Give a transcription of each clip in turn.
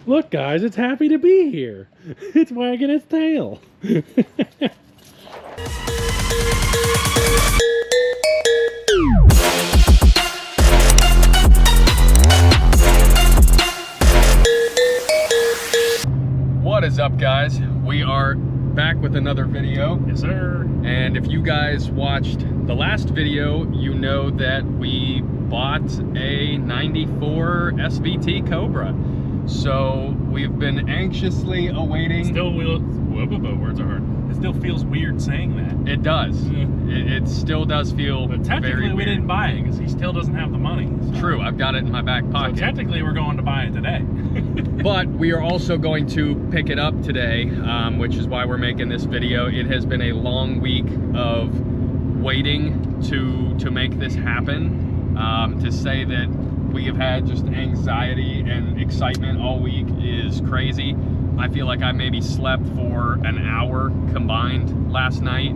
Look, guys, it's happy to be here. It's wagging its tail. What is up, guys? We are back with another video. Yes, sir. And if you guys watched the last video, you know that we bought a 94 SVT Cobra. So we've been anxiously awaiting. Words are hard. It still feels weird saying that. It does. Yeah. It still does feel But technically very we weird. didn't buy it because he still doesn't have the money. So. True, I've got it in my back pocket. So technically we're going to buy it today. But we are also going to pick it up today, which is why we're making this video. It has been a long week of waiting to make this happen. To say that we have had just anxiety and excitement all week is crazy. I feel like I maybe slept for an hour combined last night.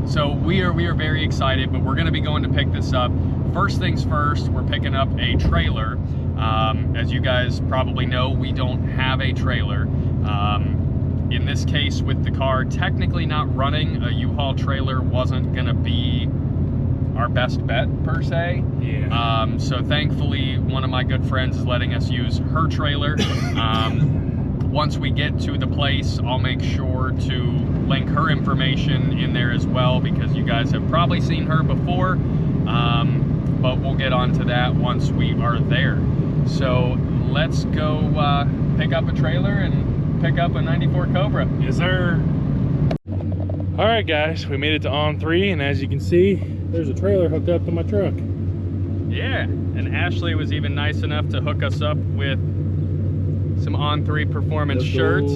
So we are very excited, but we're gonna be going to pick this up. First things first, we're picking up a trailer. As you guys probably know, we don't have a trailer. In this case with the car technically not running, a U-Haul trailer wasn't gonna be our best bet per se. Yeah. So thankfully one of my good friends is letting us use her trailer. Once we get to the place, I'll make sure to link her information in there as well, because you guys have probably seen her before, but we'll get onto that once we are there. So let's go pick up a trailer and pick up a 94 Cobra. Yes, sir. All right, guys, we made it to On3, and as you can see, there's a trailer hooked up to my truck. Yeah, and Ashley was even nice enough to hook us up with some On3 performance shirts.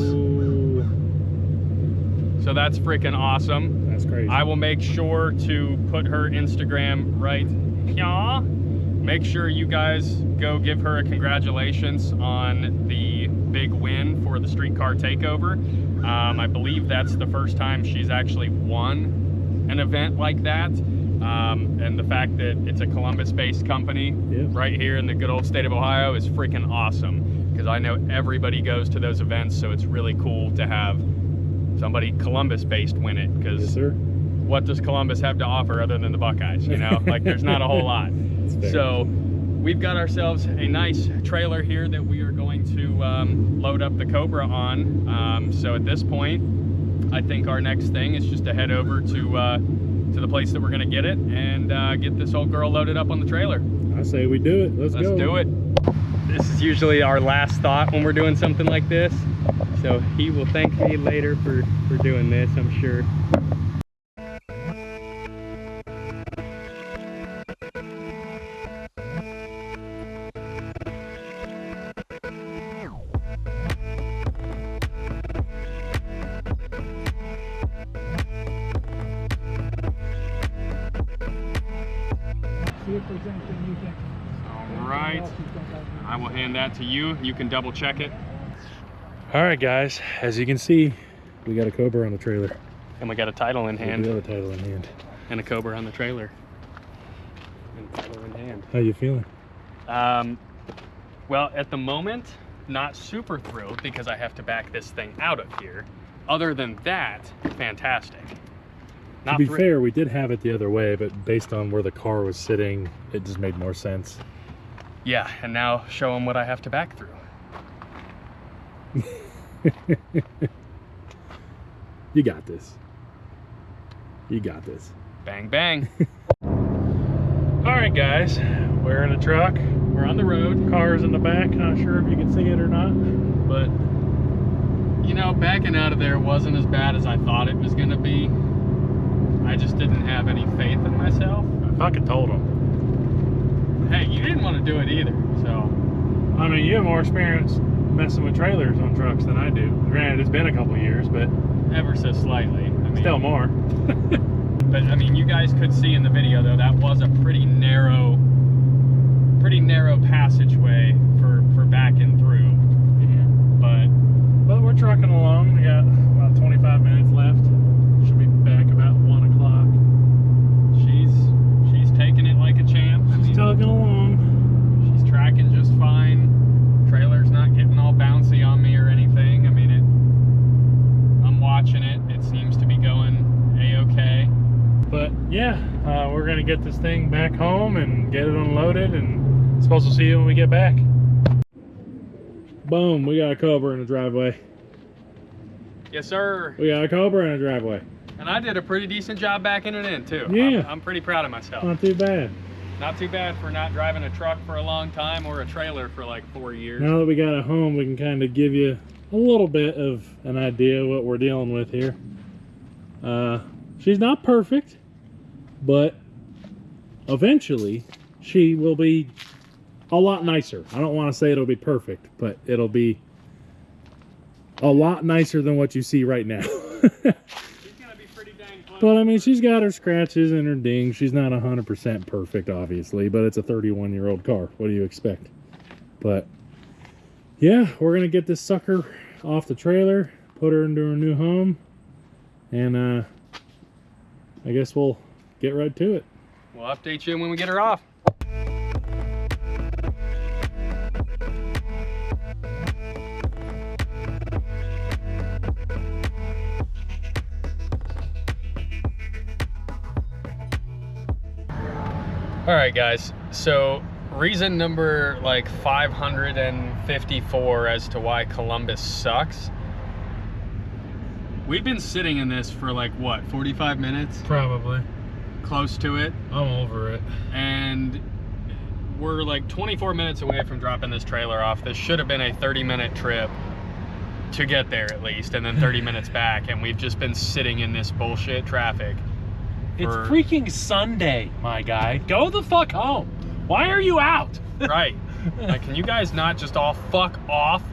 So that's freaking awesome. That's crazy. I will make sure to put her Instagram right here. Make sure you guys go give her a congratulations on the big win for the streetcar takeover. I believe that's the first time she's actually won an event like that. And the fact that it's a Columbus-based company right here in the good old state of Ohio is freaking awesome, because I know everybody goes to those events, so it's really cool to have somebody Columbus-based win it, because what does Columbus have to offer other than the Buckeyes, you know? Like, there's not a whole lot. So we've got ourselves a nice trailer here that we are going to load up the Cobra on. So at this point, I think our next thing is just to head over to the place that we're gonna get it and get this old girl loaded up on the trailer. I say we do it. Let's go. Let's do it. This is usually our last thought when we're doing something like this. So he will thank me later for doing this, I'm sure. All right, I will hand that to you. You can double check it. All right, guys, as you can see, we got a Cobra on the trailer. And we got a title in hand. We do have a title in hand. And a Cobra on the trailer. And a title in hand. How you feeling? Well, at the moment, not super thrilled because I have to back this thing out of here. Other than that, fantastic. To be fair, we did have it the other way, but based on where the car was sitting, it just made more sense. Yeah, and now show them what I have to back through. You got this. You got this. Bang, bang. All right, guys, we're in a truck. We're on the road. Car's in the back. Not sure if you can see it or not, but you know, backing out of there wasn't as bad as I thought it was gonna be. I just didn't have any faith in myself. I fucking told him. Hey, you didn't want to do it either, so. I mean, you have more experience messing with trailers on trucks than I do. Granted, it's been a couple years, but ever so slightly. I mean, still more. But I mean, you guys could see in the video though, that was a pretty narrow passageway for backing through. Yeah. But we're trucking along. We got about 25 minutes left. Should be back about 1 o'clock. She's taking it like a champ. She's tugging along. She's tracking just fine. watching it. It seems to be going a-okay. But yeah, we're gonna get this thing back home and get it unloaded, and supposed to see you when we get back. Boom, we got a Cobra in the driveway. Yes, sir. We got a Cobra in the driveway. And I did a pretty decent job backing it in too. Yeah. I'm pretty proud of myself. Not too bad. Not too bad for not driving a truck for a long time or a trailer for like 4 years. Now that we got it home, we can kind of give you a little bit of an idea of what we're dealing with here. She's not perfect, but eventually she will be a lot nicer. I don't want to say it'll be perfect, but it'll be a lot nicer than what you see right now. But I mean, she's got her scratches and her dings. She's not 100% perfect, obviously, but it's a 31-year-old car. What do you expect? But yeah, we're gonna get this sucker off the trailer, put her into her new home, and I guess we'll get right to it. We'll update you when we get her off. All right, guys, so reason number like 554 as to why Columbus sucks. We've been sitting in this for like, what, 45 minutes? Probably. Close to it. I'm over it. And we're like 24 minutes away from dropping this trailer off. This should have been a 30-minute trip to get there at least, and then 30 minutes back, and we've just been sitting in this bullshit traffic. It's freaking Sunday, my guy. Go the fuck home. Why are you out? Right. Like, can you guys not just all fuck off?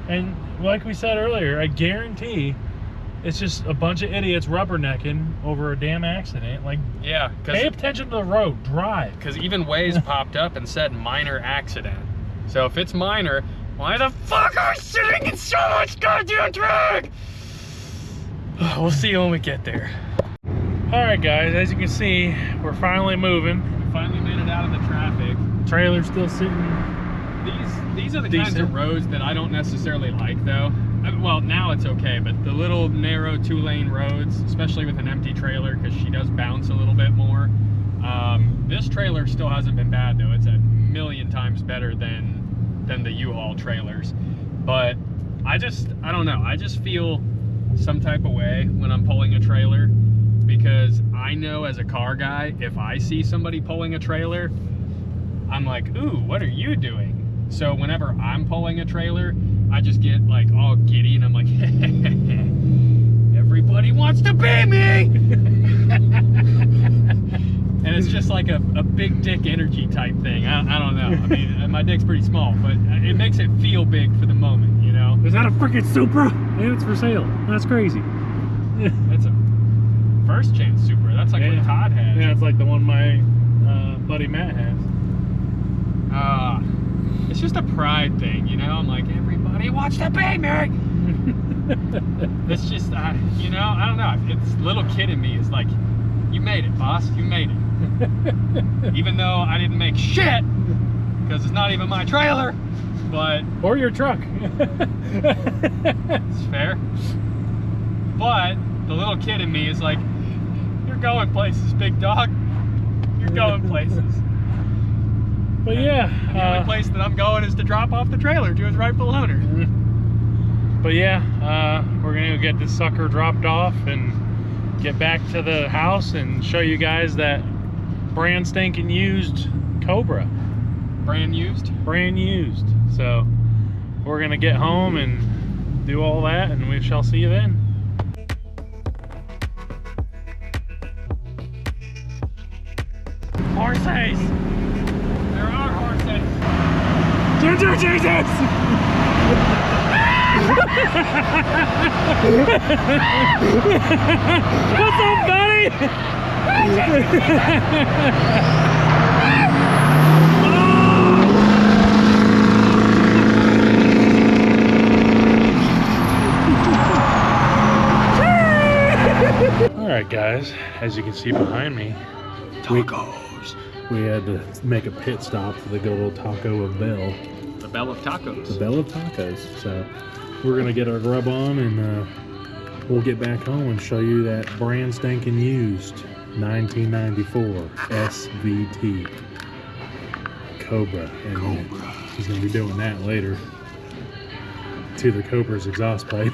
And like we said earlier, I guarantee it's just a bunch of idiots rubbernecking over a damn accident. Like, yeah, pay attention to the road. Drive. Because even Waze popped up and said minor accident. So if it's minor, why the fuck are we sitting in so much goddamn traffic? We'll see you when we get there. Alright guys, as you can see, we're finally moving. We finally made it out of the traffic. Trailer's still sitting. These are the kinds of roads that I don't necessarily like though. Well, now it's okay, but the little narrow 2-lane roads, especially with an empty trailer, because she does bounce a little bit more. This trailer still hasn't been bad though. It's a million times better than the U-Haul trailers. But I don't know. I just feel some type of way when I'm pulling a trailer, because I know as a car guy, if I see somebody pulling a trailer, I'm like, ooh, what are you doing? So whenever I'm pulling a trailer, I just get like all giddy and I'm like, everybody wants to be me! And it's just like a big dick energy type thing. I don't know. I mean, my dick's pretty small, but it makes it feel big for the moment, you know? Is that a freaking Supra? And it's for sale. That's crazy. That's a first chance Supra. That's like what Todd has. Yeah, it's like the one my buddy Matt has. It's just a pride thing, you know? I'm like, everybody wants to be me! It's just, you know, I don't know. It's little kid in me is like, you made it, boss. You made it. Even though I didn't make shit, because it's not even my trailer, but... Or your truck. It's fair. But the little kid in me is like, you're going places, big dog. You're going places. But yeah. The only place that I'm going is to drop off the trailer to its rightful owner. But yeah, we're gonna get this sucker dropped off and get back to the house and show you guys that brand stinking used Cobra. Brand used? Brand used. So we're gonna get home and do all that, and we shall see you then. Horses! There are horses! Ginger Jesus! What's up, buddy? All right, guys, as you can see behind me, we had to make a pit stop for the good old Taco of Bell. The Bell of Tacos. The Bell of Tacos. So we're gonna get our grub on and we'll get back home and show you that brand spanking used 1994 SVT Cobra. And he's going to be doing that later to the Cobra's exhaust pipe.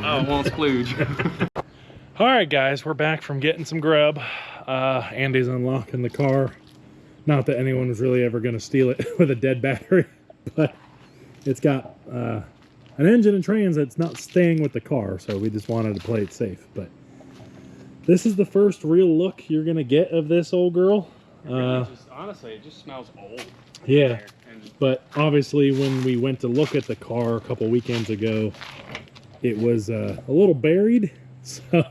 Oh, it won't splooge. All right, guys, we're back from getting some grub. Andy's unlocking the car. Not that anyone was really ever going to steal it with a dead battery, but it's got an engine and trans that's not staying with the car, so we just wanted to play it safe. But this is the first real look you're going to get of this old girl. Honestly, it just smells old. Yeah, but obviously when we went to look at the car a couple weekends ago, it was a little buried. So,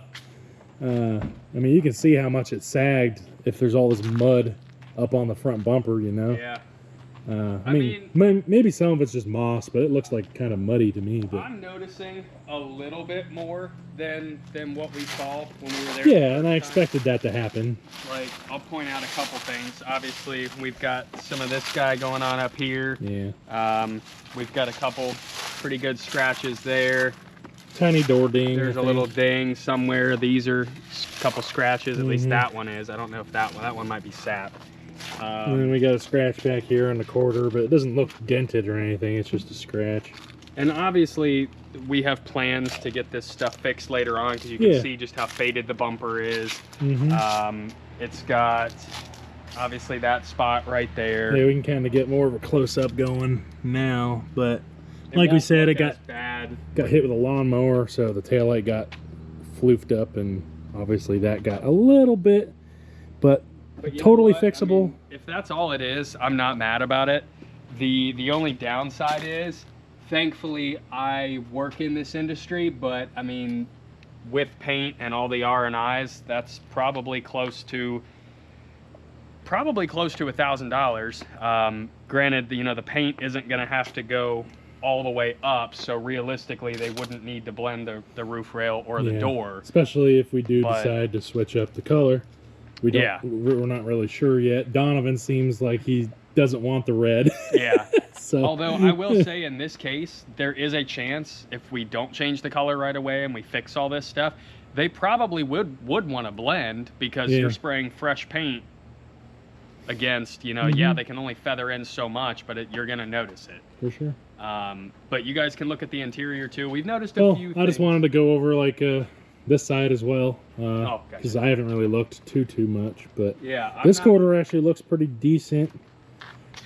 I mean, you can see how much it sagged if there's all this mud up on the front bumper, you know? Yeah. I mean, maybe some of it's just moss, but it looks like kind of muddy to me. But I'm noticing a little bit more than what we saw when we were there. Yeah, and I expected that to happen. Like, I'll point out a couple things. Obviously, we've got some of this guy going on up here. Yeah. We've got a couple pretty good scratches there. Tiny door ding. There's a little ding somewhere. These are a couple scratches. At least that one is. I don't know if that one might be sap. And then we got a scratch back here on the quarter, but it doesn't look dented or anything. It's just a scratch. And obviously, we have plans to get this stuff fixed later on because you can see just how faded the bumper is. It's got obviously that spot right there. Yeah, we can kind of get more of a close-up going now, but like we said, it got hit with a lawnmower, so the taillight got floofed up, and obviously that got a little bit, but totally fixable. I mean, if that's all it is, I'm not mad about it. The only downside is, thankfully, I work in this industry, but I mean, with paint and all the R&Is, that's probably close to $1,000. Granted, you know, the paint isn't going to have to go all the way up, so realistically they wouldn't need to blend the roof rail or the door, especially if we do decide to switch up the color. We don't, we're not really sure yet. Donovan seems like he doesn't want the red. So although I will say in this case there is a chance if we don't change the color right away and we fix all this stuff, they probably would want to blend, because you're spraying fresh paint against, you know, they can only feather in so much, but you're gonna notice it for sure. But you guys can look at the interior too. We've noticed a few things. I just wanted to go over like this side as well, because I haven't really looked too much, but this quarter actually looks pretty decent.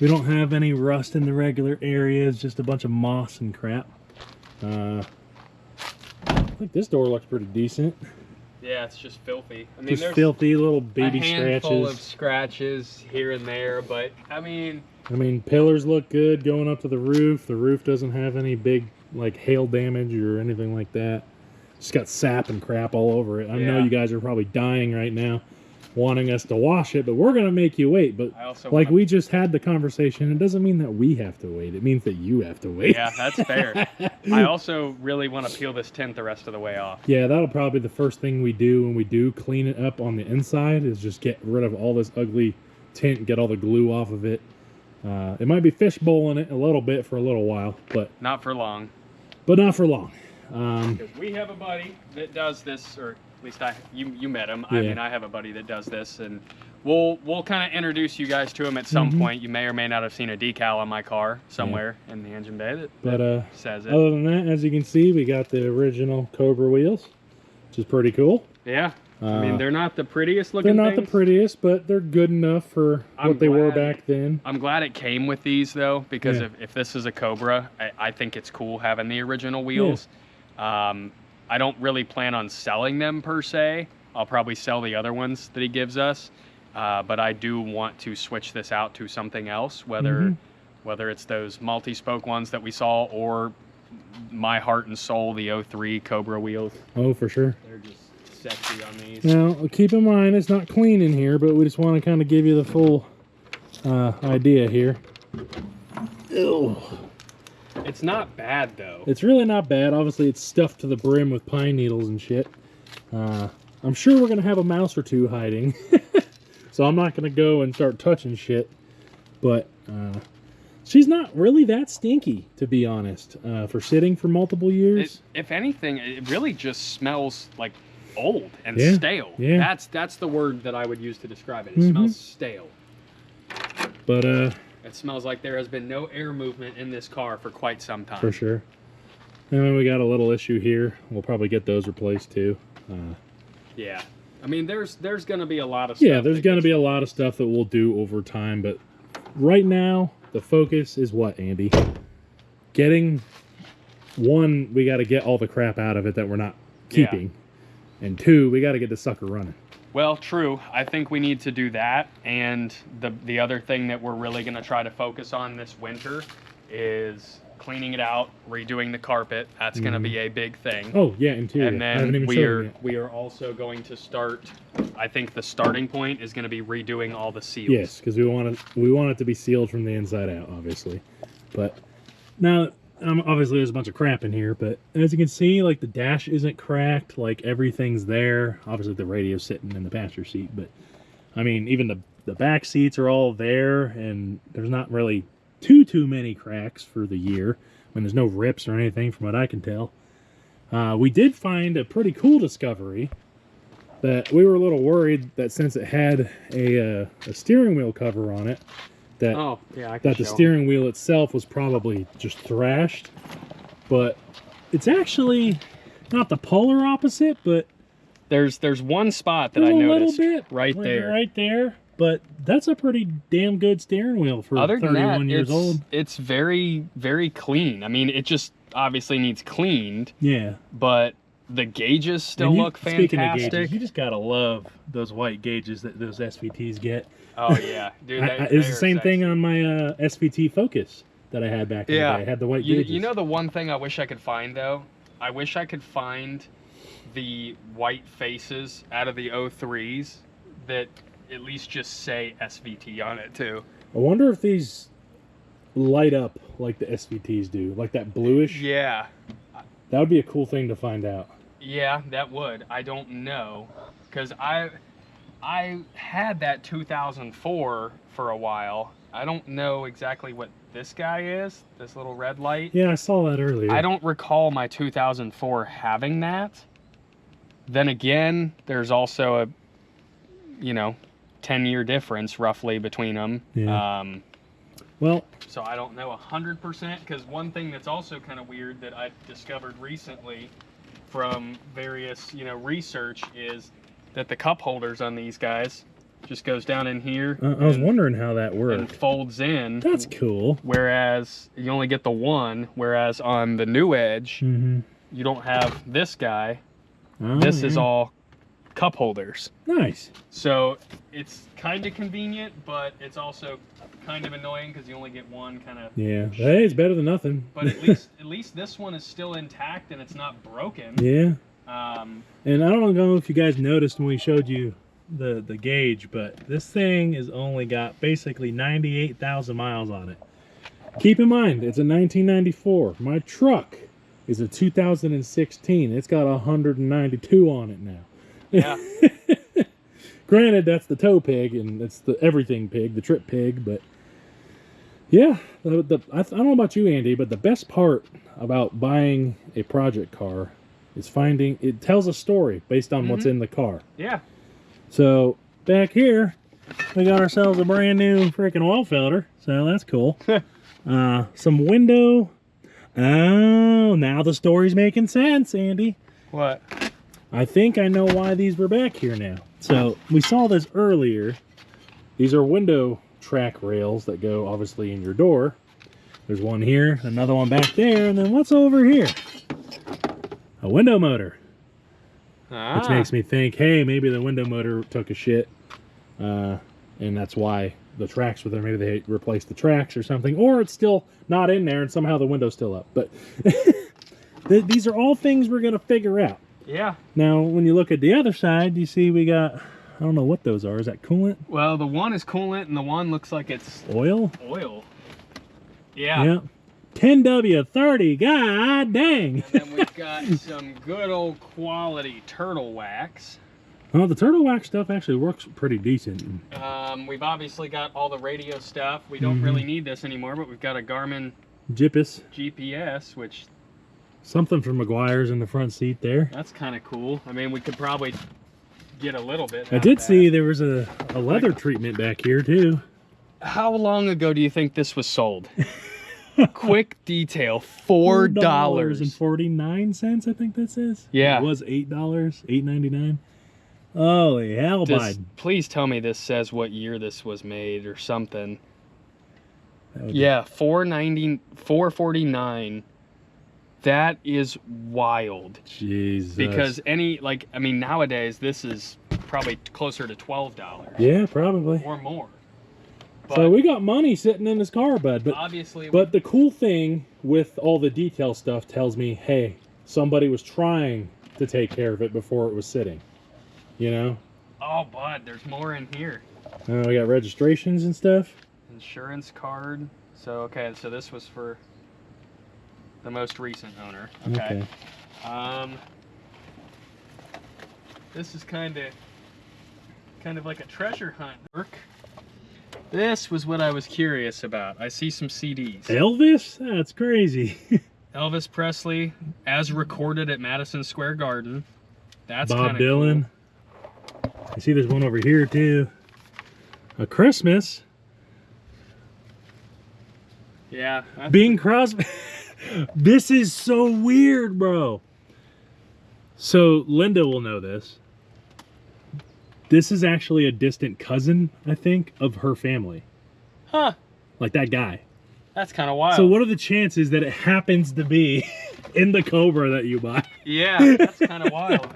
We don't have any rust in the regular areas, just a bunch of moss and crap. I think this door looks pretty decent. Yeah, it's just filthy. I mean, just there's filthy little baby a handful scratches. Of scratches here and there, but I mean, pillars look good going up to the roof. The roof doesn't have any big like hail damage or anything like that. Just got sap and crap all over it. I know you guys are probably dying right now wanting us to wash it, but we're gonna make you wait. But like we just had the conversation, it doesn't mean that we have to wait. It means that you have to wait. Yeah, that's fair. I also really want to peel this tint the rest of the way off. Yeah, that'll probably be the first thing we do when we do clean it up on the inside, is just get rid of all this ugly tint, get all the glue off of it. It might be fishbowling it a little bit for a little while, but not for long. But not for long. Because we have a buddy that does this, or at least you met him. I mean, I have a buddy that does this, and we'll kind of introduce you guys to him at some point. You may or may not have seen a decal on my car somewhere in the engine bay that says it. Other than that, as you can see, we got the original Cobra wheels, which is pretty cool. Yeah. I mean, they're not the prettiest looking They're not the prettiest, but they're good enough for what they were back then. I'm glad it came with these, though, because if this is a Cobra, I think it's cool having the original wheels. I don't really plan on selling them per se. I'll probably sell the other ones that he gives us, but I do want to switch this out to something else, whether it's those multi-spoke ones that we saw, or my heart and soul, the 03 Cobra wheels. Oh, for sure. They're just sexy on these. Now, keep in mind, it's not clean in here, but we just want to kind of give you the full idea here. Ew. It's not bad, though. It's really not bad. Obviously, it's stuffed to the brim with pine needles and shit. I'm sure we're going to have a mouse or two hiding. So I'm not going to go and start touching shit. But it's she's not really that stinky, to be honest, for sitting for multiple years. If anything, it really just smells like old and Yeah, stale. yeah. That's the word that I would use to describe it. It smells stale. But It smells like there has been no air movement in this car for quite some time. for sure. And then we got a little issue here. We'll probably get those replaced too. Yeah. I mean, there's going to be a lot of stuff. Yeah, there's going to be a lot of stuff that we'll do over time, but right now the focus is what, Andy? Getting one, we got to get all the crap out of it that we're not keeping, and two, we got to get the sucker running. Well, true. I think we need to do that, and the other thing that we're really going to try to focus on this winter is cleaning it out, redoing the carpet. That's going to be a big thing. Oh yeah, interior. And then we are also going to start. I think the starting point is going to be redoing all the seals. Yes, because we want it to be sealed from the inside out, obviously. But now, obviously, there's a bunch of crap in here. But as you can see, like the dash isn't cracked. Like everything's there. Obviously, the radio's sitting in the passenger seat. But I mean, even the back seats are all there, and there's not really too many cracks for the year. I mean, there's no rips or anything from what I can tell. We did find a pretty cool discovery that we were a little worried that since it had a steering wheel cover on it, that the steering wheel itself was probably just thrashed. But it's actually not the polar opposite, but there's one spot that I noticed right there. But that's a pretty damn good steering wheel for 31 years old. It's very, very clean. I mean, it just obviously needs cleaned. Yeah. But the gauges still look fantastic. Speaking of gauges, you just gotta love those white gauges that those SVTs get. Oh yeah, dude. It's the same thing on my SVT Focus that I had back in the day. I had the white gauges. You know the one thing I wish I could find though? I wish I could find the white faces out of the 03s that at least just say SVT on it too. I wonder if these light up like the SVTs do, like that bluish. Yeah. That would be a cool thing to find out. Yeah, that would. I don't know, because I had that 2004 for a while. I don't know exactly what this guy is, this little red light. Yeah, I saw that earlier. I don't recall my 2004 having that. Then again, there's also a, 10-year difference roughly between them. Yeah. Well, so I don't know 100%, because one thing that's also kind of weird that I discovered recently from various, research is that the cup holders on these guys just goes down in here. I was wondering how that worked. And folds in. That's cool. Whereas you only get the one, whereas on the new Edge, you don't have this guy. Oh, this is all cup holders. Nice. So it's kind of convenient, but it's also kind of annoying because you only get one kind of. Yeah, hey, it's better than nothing. But at least this one is still intact and it's not broken. Yeah. And I don't know if you guys noticed when we showed you the gauge, but this thing has only got basically 98,000 miles on it. Keep in mind, it's a 1994. My truck is a 2016. It's got 192 on it now. Yeah. Granted, that's the tow pig and it's the everything pig, the trip pig, but yeah, I don't know about you, Andy, but the best part about buying a project car is finding it tells a story based on what's in the car. Yeah. So back here, we got ourselves a brand new freaking oil filter, so that's cool. Some window. Oh, now the story's making sense, Andy. What? I think I know why these were back here now. So we saw this earlier. These are window track rails that go obviously in your door. There's one here, another one back there, and then what's over here? A window motor. Which makes me think, hey, maybe the window motor took a shit. And that's why the tracks were there. Maybe they replaced the tracks or something. Or it's still not in there and somehow the window's still up. But these are all things we're going to figure out. Yeah. Now, when you look at the other side, you see we got, I don't know what those are. Is that coolant? Well, the one is coolant and the one looks like it's oil. Oil. Yeah. Yeah. 10W30, god dang. And then we've got some good old quality turtle wax. Well, the turtle wax stuff actually works pretty decent. We've obviously got all the radio stuff. We don't really need this anymore, but we've got a Garmin GPS, which... Something for McGuire's in the front seat there. That's kind of cool. I mean, we could probably get a little bit. I did see there was a leather treatment back here too. How long ago do you think this was sold? Quick detail, $4.49, I think that says. Yeah. It was $8, $8.99. Holy hell, Biden. Please tell me this says what year this was made or something. Yeah, $4.49. That is wild. Jesus. Because I mean, nowadays this is probably closer to $12. Yeah, probably. Or more. But so we got money sitting in this car, bud. But obviously. But the cool thing with all the detail stuff tells me, hey, somebody was trying to take care of it before it was sitting. You know? Oh, bud, there's more in here. We got registrations and stuff. Insurance card. So, okay, so this was for the most recent owner. Okay. This is kind of like a treasure hunt. This was what I was curious about. I see some CDs. Elvis? That's crazy. Elvis Presley, as recorded at Madison Square Garden. That's Bob Dylan. Cool. I see there's one over here too. A Christmas. Yeah. Bing Crosby. This is so weird, bro. So Linda will know this. This is actually a distant cousin, I think, of her family. Huh. Like that guy. That's kind of wild. So what are the chances that it happens to be in the Cobra that you buy? Yeah, that's kind of wild.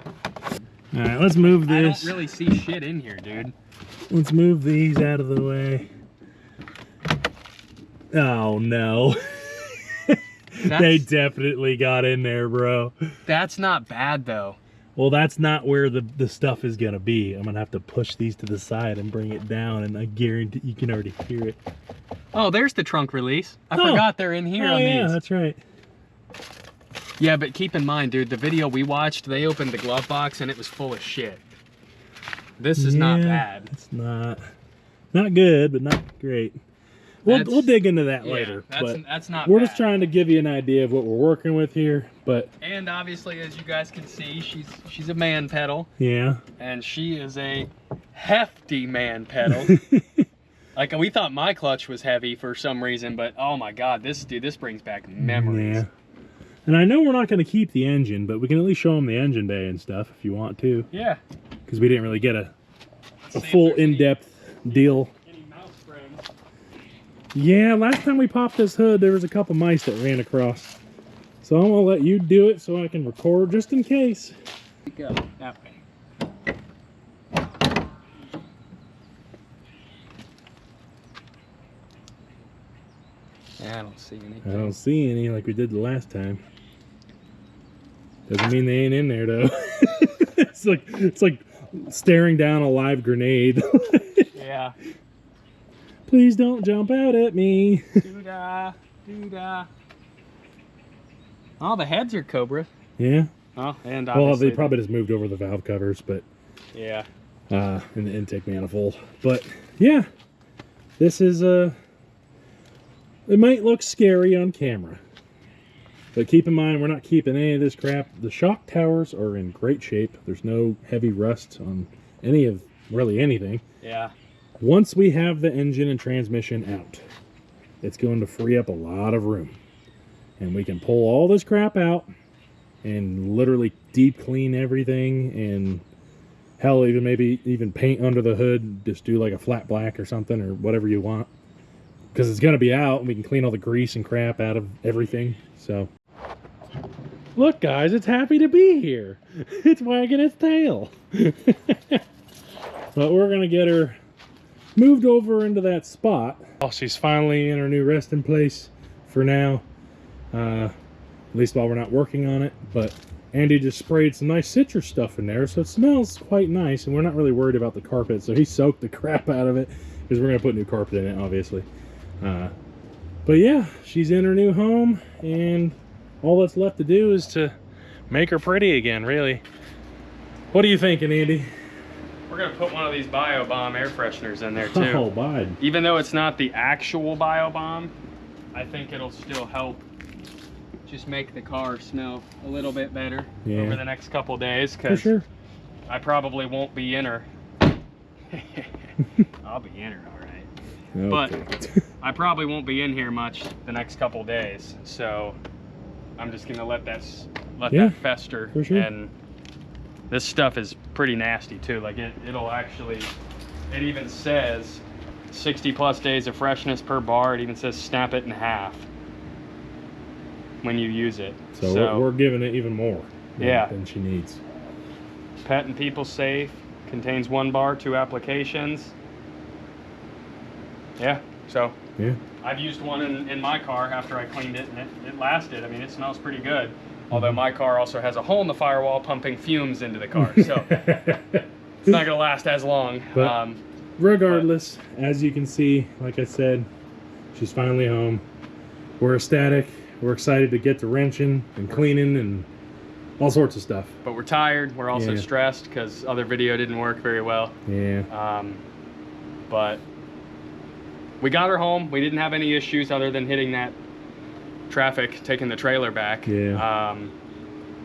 All right, let's move this. I don't really see shit in here, dude. Let's move these out of the way. Oh, no. They definitely got in there, bro. That's not bad, though. Well, that's not where the stuff is going to be. I'm going to have to push these to the side and bring it down, and I guarantee you can already hear it. Oh, there's the trunk release. I forgot they're in here on these. Yeah, that's right. Yeah, but keep in mind, dude, the video we watched, they opened the glove box, and it was full of shit. This is not bad. It's not good, but not great. We'll dig into that later. That's not We're bad. just trying to give you an idea of what we're working with here, but... And obviously, as you guys can see, she's a man pedal. Yeah. And she is a hefty man pedal. Like, we thought my clutch was heavy for some reason, but oh my god, this brings back memories. Yeah. And I know we're not going to keep the engine, but we can at least show them the engine bay and stuff if you want to. Yeah. Because we didn't really get a full in-depth deal. Any mouse springs. Yeah, last time we popped this hood, there was a couple mice that ran across. So I'm going to let you do it so I can record just in case. Go that way. I don't see anything. I don't see any like we did the last time. Doesn't mean they ain't in there though. It's like staring down a live grenade. Yeah. Please don't jump out at me. Doo-dah, doo-dah. Oh, the heads are Cobra. Yeah. Oh, and well, they probably just moved over the valve covers, but yeah. In the intake manifold. But yeah, this is it might look scary on camera, but keep in mind we're not keeping any of this crap. The shock towers are in great shape. There's no heavy rust on any of really anything. Yeah. Once we have the engine and transmission out, it's going to free up a lot of room, and we can pull all this crap out and literally deep clean everything, and hell, even paint under the hood. Just do like a flat black or something, or whatever you want, because it's going to be out and we can clean all the grease and crap out of everything. So look guys, it's happy to be here. It's wagging its tail. But we're going to get her moved over into that spot. Oh, she's finally in her new resting place for now, at least while we're not working on it. But Andy just sprayed some nice citrus stuff in there, so it smells quite nice, and we're not really worried about the carpet. So he soaked the crap out of it, because we're going to put new carpet in it, obviously. But yeah, she's in her new home, and all that's left to do is to make her pretty again, really. What are you thinking, Andy? We're gonna put one of these Bio Bomb air fresheners in there too. Oh, bud. Even though it's not the actual Bio Bomb, I think it'll still help just make the car smell a little bit better over the next couple days, because sure. I probably won't be in her. I'll be in her, all right. Okay. But I probably won't be in here much the next couple days, so I'm just gonna let that fester. For sure. And this stuff is pretty nasty too. Like it'll actually, it even says 60+ days of freshness per bar. It even says snap it in half when you use it. So we're giving it even more than she needs. Pet and People Safe, contains 1 bar, 2 applications. Yeah, so I've used one in my car after I cleaned it, and it lasted. I mean, it smells pretty good. Although my car also has a hole in the firewall pumping fumes into the car, so it's not gonna last as long. But regardless, as you can see, like I said, she's finally home. We're ecstatic. We're excited to get to wrenching and cleaning and all sorts of stuff. But we're tired. We're also stressed because other video didn't work very well. Yeah. But we got her home. We didn't have any issues other than hitting that traffic, taking the trailer back. Yeah.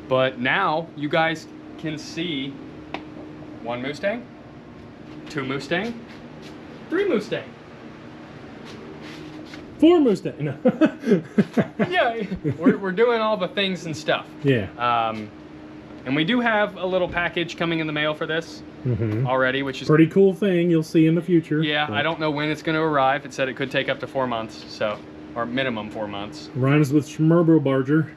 But now you guys can see 1 Mustang, 2 Mustang, 3 Mustang, 4 Mustang. No. Yeah, we're doing all the things and stuff. Yeah. And we do have a little package coming in the mail for this already, which is pretty cool thing you'll see in the future. Yeah, but I don't know when it's going to arrive. It said it could take up to 4 months, so, or minimum 4 months. Rhymes with Schmerbo Barger.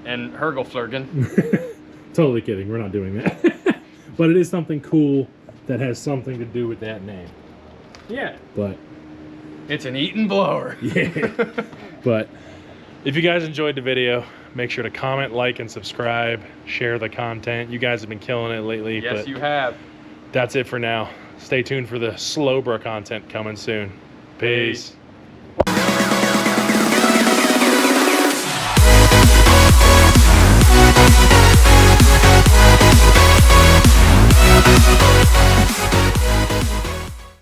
And Hergelflurgen. Totally kidding. We're not doing that. But it is something cool that has something to do with that name. Yeah. But it's an Eaton blower. Yeah. But if you guys enjoyed the video, make sure to comment, like, and subscribe. Share the content. You guys have been killing it lately. Yes, you have. That's it for now. Stay tuned for the SLOBRAH content coming soon. Peace.